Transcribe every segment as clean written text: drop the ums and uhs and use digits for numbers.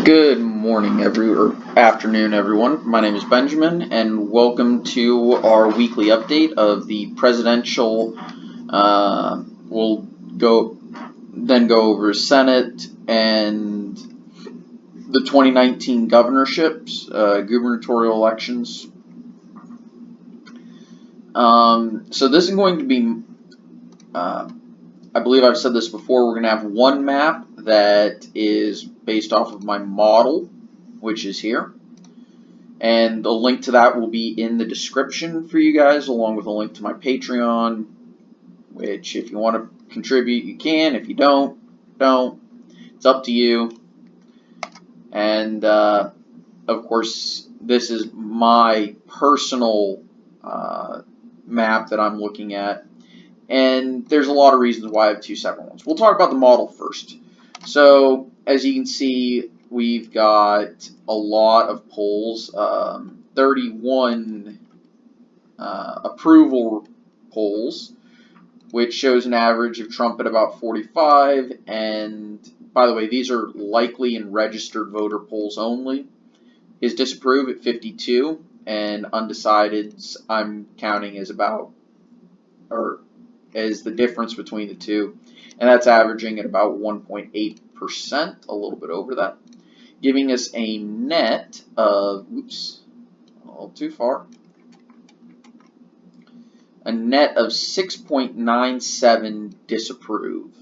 Good morning, or afternoon, everyone. My name is Benjamin, and welcome to our weekly update of the presidential. We'll go over Senate and the 2019 governorships, gubernatorial elections. So this is going to be. I believe I've said this before. We're going to have one map that is based off of my model, which is here. And the link to that will be in the description for you guys, along with a link to my Patreon, which if you want to contribute, you can. If you don't. It's up to you. And, of course, this is my personal map that I'm looking at. And there's a lot of reasons why I have two separate ones. We'll talk about the model first. So, as you can see, we've got a lot of polls, 31 approval polls, which shows an average of Trump at about 45. And, by the way, these are likely and registered voter polls only. His disapprove at 52, and undecideds I'm counting as as the difference between the two, and that's averaging at about 1.8%, a little bit over that, giving us a net of, a little too far, a net of 6.97 disapprove.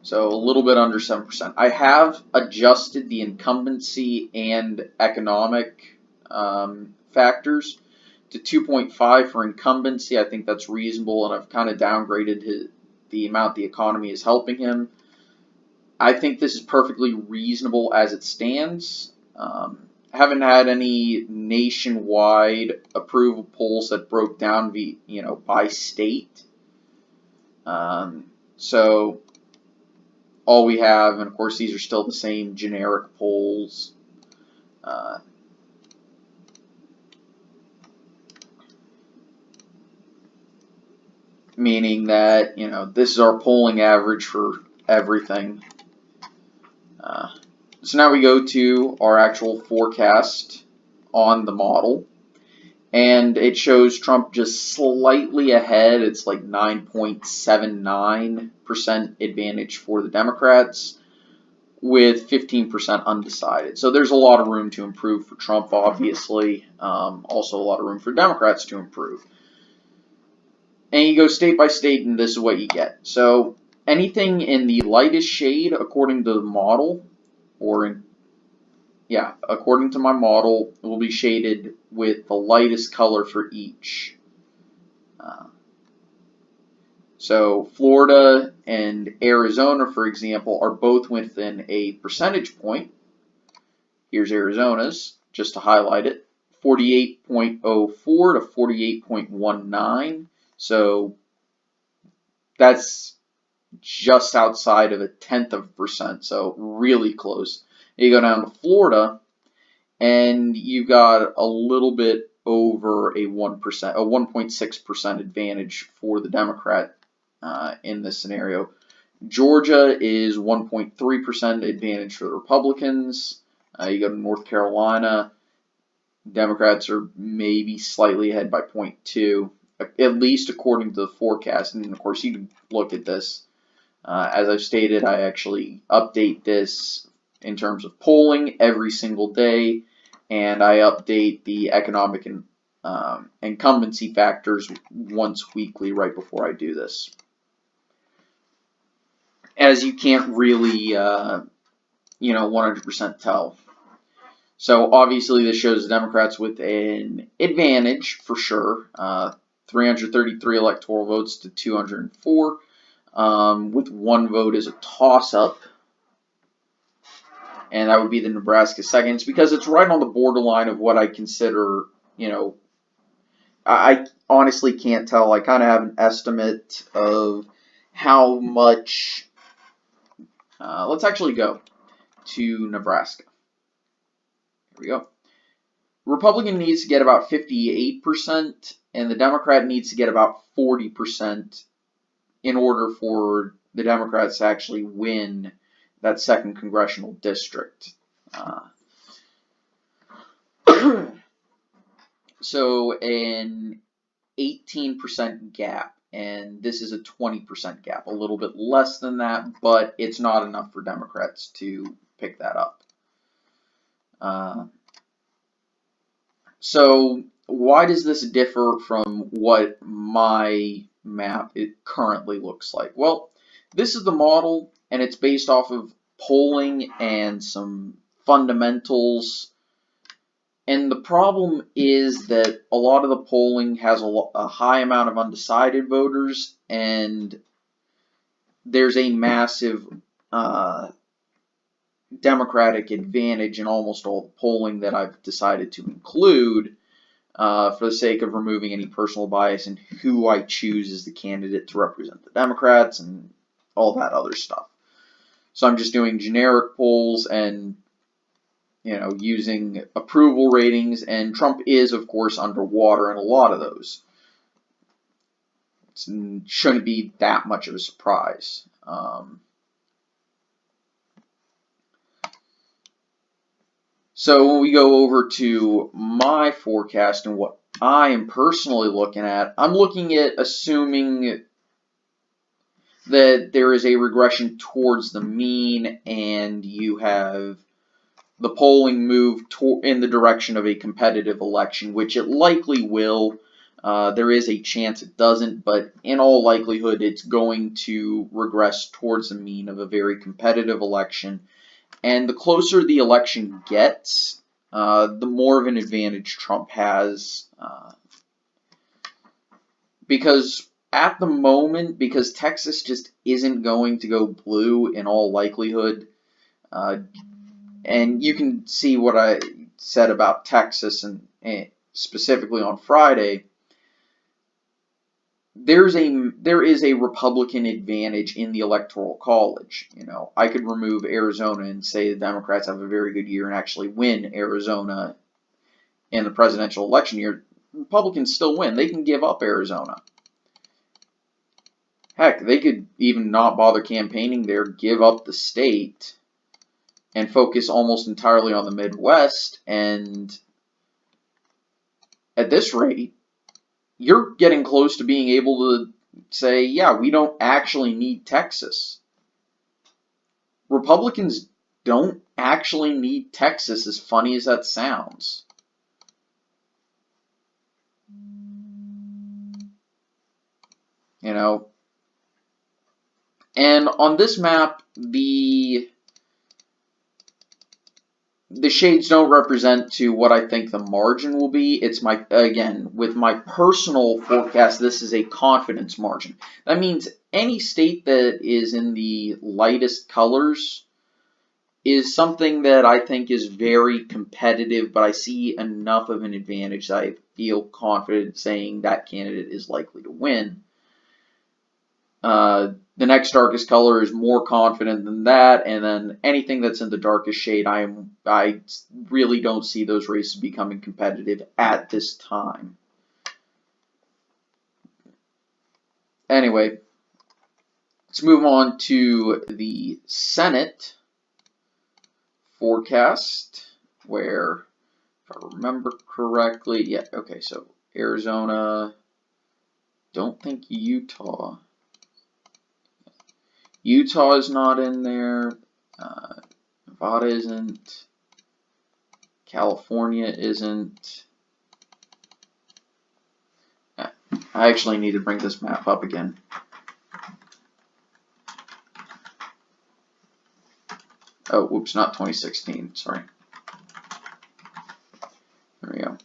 So a little bit under 7%. I have adjusted the incumbency and economic factors to 2.5 for incumbency. I think that's reasonable, and I've kind of downgraded the amount the economy is helping him. I think this is perfectly reasonable as it stands. I haven't had any nationwide approval polls that broke down by state. So all we have, and of course these are still the same generic polls. Meaning that, this is our polling average for everything. So now we go to our actual forecast on the model, and it shows Trump just slightly ahead. It's like 9.79% advantage for the Democrats, with 15% undecided. So there's a lot of room to improve for Trump, obviously. Also a lot of room for Democrats to improve. And you go state by state, and this is what you get. So anything in the lightest shade, according to the model, according to my model, will be shaded with the lightest color for each. So Florida and Arizona, for example, are both within a percentage point. Here's Arizona's, just to highlight it, 48.04 to 48.19. So that's just outside of 0.1%, so really close. You go down to Florida, and you've got a little bit over a 1.6% advantage for the Democrat in this scenario. Georgia is 1.3% advantage for the Republicans. You go to North Carolina, Democrats are maybe slightly ahead by 0.2. At least according to the forecast. And of course, you can look at this. As I've stated, I actually update this in terms of polling every single day, and I update the economic and incumbency factors once weekly right before I do this. As you can't really, 100% tell. So obviously, this shows the Democrats with an advantage for sure. 333 electoral votes to 204, with one vote as a toss-up, and that would be the Nebraska seconds, because it's right on the borderline of what I consider, I honestly can't tell. I kind of have an estimate of how much. Let's actually go to Nebraska. Here we go. Republican needs to get about 58%, and the Democrat needs to get about 40% in order for the Democrats to actually win that 2nd congressional district. So an 18% gap, and this is a 20% gap, a little bit less than that, but it's not enough for Democrats to pick that up. So why does this differ from what my map currently looks like? Well, this is the model, and it's based off of polling and some fundamentals. And the problem is that a lot of the polling has a high amount of undecided voters, and there's a massive Democratic advantage in almost all the polling that I've decided to include for the sake of removing any personal bias in who I choose as the candidate to represent the Democrats and all that other stuff. So I'm just doing generic polls and using approval ratings, and Trump is, of course, underwater in a lot of those. It shouldn't be that much of a surprise. So when we go over to my forecast and what I am personally looking at, I'm looking at assuming that there is a regression towards the mean, and you have the polling move in the direction of a competitive election, which it likely will. There is a chance it doesn't, but in all likelihood, it's going to regress towards the mean of a very competitive election. And the closer the election gets, the more of an advantage Trump has. Because at the moment, because Texas just isn't going to go blue in all likelihood, and you can see what I said about Texas and specifically on Friday. There is a Republican advantage in the Electoral College. I could remove Arizona and say the Democrats have a very good year and actually win Arizona in the presidential election year. Republicans still win. They can give up Arizona. Heck, they could even not bother campaigning there, give up the state, and focus almost entirely on the Midwest. And at this rate, you're getting close to being able to say, yeah, we don't actually need Texas. Republicans don't actually need Texas, as funny as that sounds. And on this map, the shades don't represent to what I think the margin will be. It's again, with my personal forecast, this is a confidence margin. That means any state that is in the lightest colors is something that I think is very competitive, but I see enough of an advantage that I feel confident saying that candidate is likely to win. The next darkest color is more confident than that, and then anything that's in the darkest shade, I really don't see those races becoming competitive at this time. Anyway, let's move on to the Senate forecast, where, if I remember correctly, yeah, okay, so Arizona, don't think Utah. Utah is not in there. Nevada isn't. California isn't. I actually need to bring this map up again. Oh, whoops, not 2016. Sorry. There we go.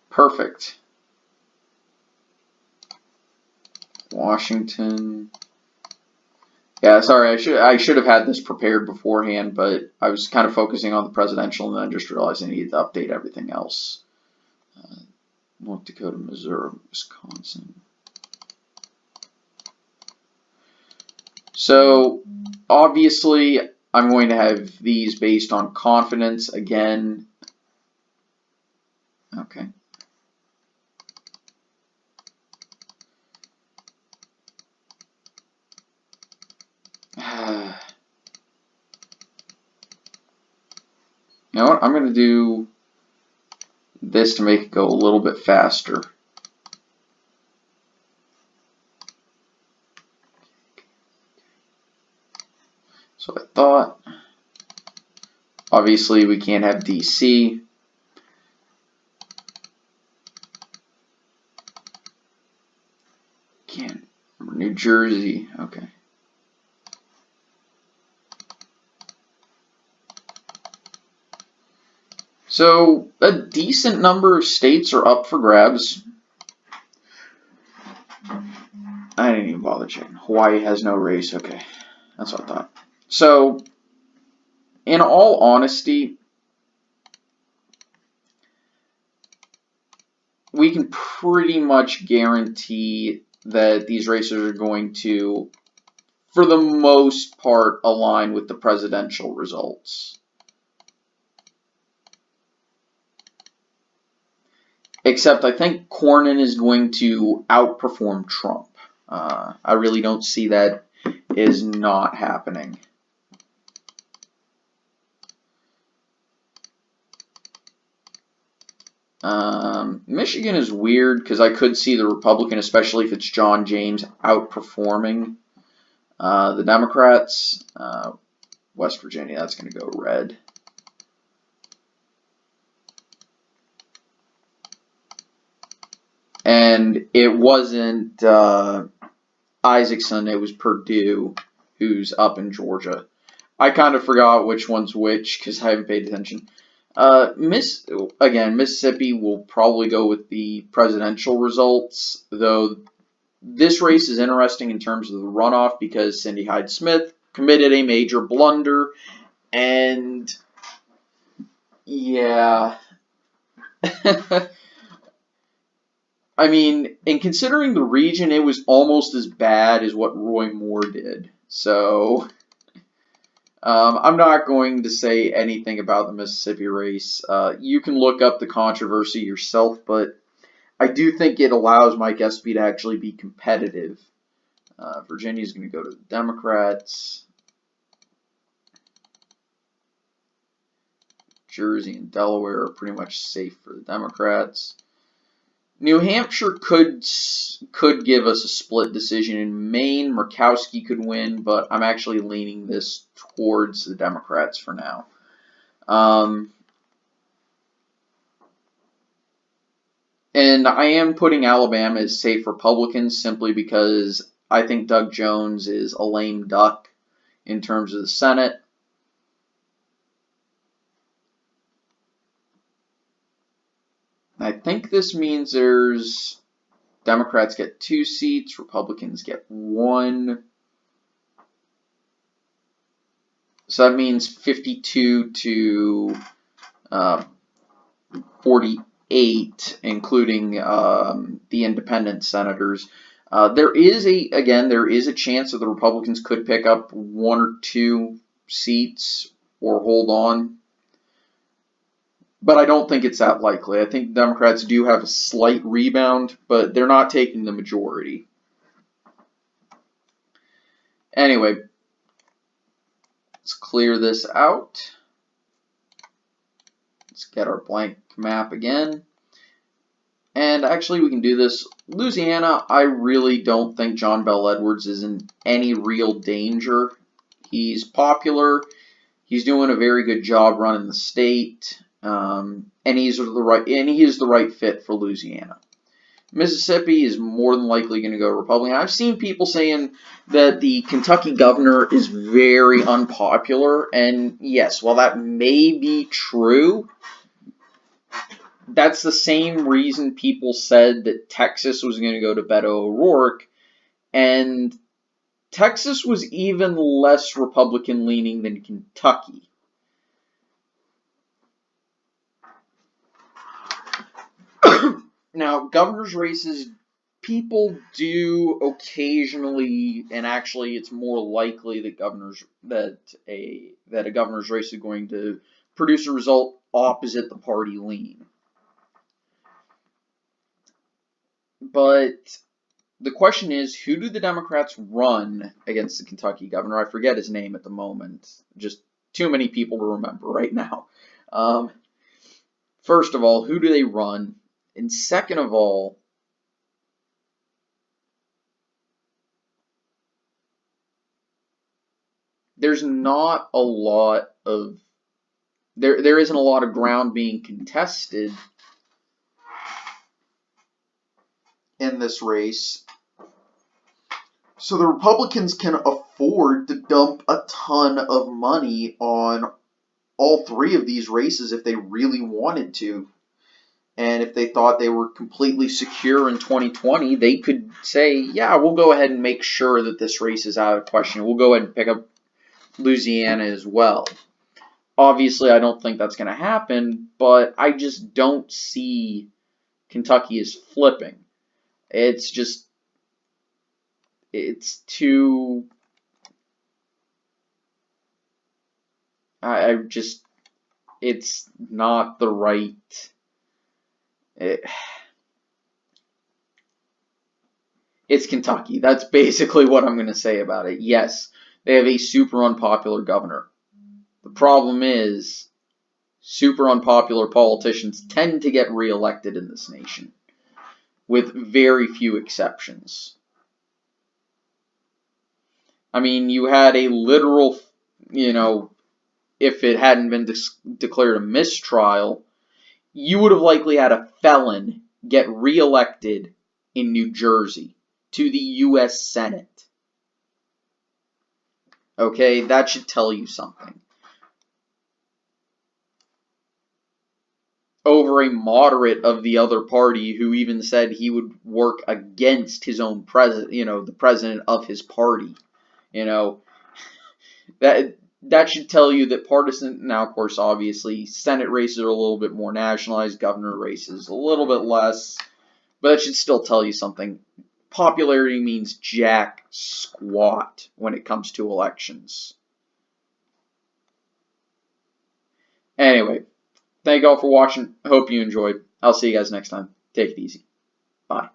Perfect. Washington. Yeah, sorry, I should have had this prepared beforehand, but I was kind of focusing on the presidential and then just realized I needed to update everything else. North Dakota, Missouri, Wisconsin. So, obviously, I'm going to have these based on confidence again. Okay. You know what? I'm going to do this to make it go a little bit faster. So I thought, obviously we can't have DC. Can't. New Jersey, okay. So a decent number of states are up for grabs. I didn't even bother checking. Hawaii has no race, okay. That's what I thought. So, in all honesty, we can pretty much guarantee that these races are going to, for the most part, align with the presidential results. Except I think Cornyn is going to outperform Trump. I really don't see that is not happening. Michigan is weird because I could see the Republican, especially if it's John James, outperforming the Democrats. West Virginia, that's going to go red. And it wasn't Isaacson, it was Purdue, who's up in Georgia. I kind of forgot which one's which because I haven't paid attention. Mississippi will probably go with the presidential results, though this race is interesting in terms of the runoff because Cindy Hyde-Smith committed a major blunder, and yeah. I mean, in considering the region, it was almost as bad as what Roy Moore did. So, I'm not going to say anything about the Mississippi race. You can look up the controversy yourself, but I do think it allows Mike Espy to actually be competitive. Virginia's going to go to the Democrats. Jersey and Delaware are pretty much safe for the Democrats. New Hampshire could give us a split decision. In Maine, Murkowski could win, but I'm actually leaning this towards the Democrats for now. And I am putting Alabama as safe Republicans simply because I think Doug Jones is a lame duck in terms of the Senate. I think this means there's Democrats get 2 seats, Republicans get 1. So that means 52 to 48, including the independent senators. There is a chance that the Republicans could pick up 1 or 2 seats or hold on. But I don't think it's that likely. I think Democrats do have a slight rebound, but they're not taking the majority. Anyway, let's clear this out. Let's get our blank map again. And actually, we can do this. Louisiana, I really don't think John Bel Edwards is in any real danger. He's popular. He's doing a very good job running the state. And he is the right fit for Louisiana. Mississippi is more than likely going to go Republican. I've seen people saying that the Kentucky governor is very unpopular, and yes, while that may be true, that's the same reason people said that Texas was going to go to Beto O'Rourke, and Texas was even less Republican-leaning than Kentucky. Now, governor's races, people do occasionally, and actually, it's more likely that a governor's race is going to produce a result opposite the party lean. But the question is, who do the Democrats run against the Kentucky governor? I forget his name at the moment. Just too many people to remember right now. First of all, who do they run? And second of all, there's not a lot of there isn't a lot of ground being contested in this race. So the Republicans can afford to dump a ton of money on all three of these races if they really wanted to. And if they thought they were completely secure in 2020, they could say, yeah, we'll go ahead and make sure that this race is out of question. We'll go ahead and pick up Louisiana as well. Obviously, I don't think that's going to happen, but I just don't see Kentucky as flipping. It's just, it's too, it's not the right, it's Kentucky. That's basically what I'm going to say about it. Yes, they have a super unpopular governor. The problem is, super unpopular politicians tend to get reelected in this nation, with very few exceptions. I mean, you had a literal, if it hadn't been declared a mistrial, you would have likely had a felon get reelected in New Jersey to the U.S. Senate. Okay, that should tell you something. Over a moderate of the other party who even said he would work against his own president, the president of his party. That should tell you that partisan, now of course obviously Senate races are a little bit more nationalized, governor races a little bit less, but that should still tell you something. Popularity means jack squat when it comes to elections. Anyway, thank you all for watching. Hope you enjoyed. I'll see you guys next time. Take it easy. Bye.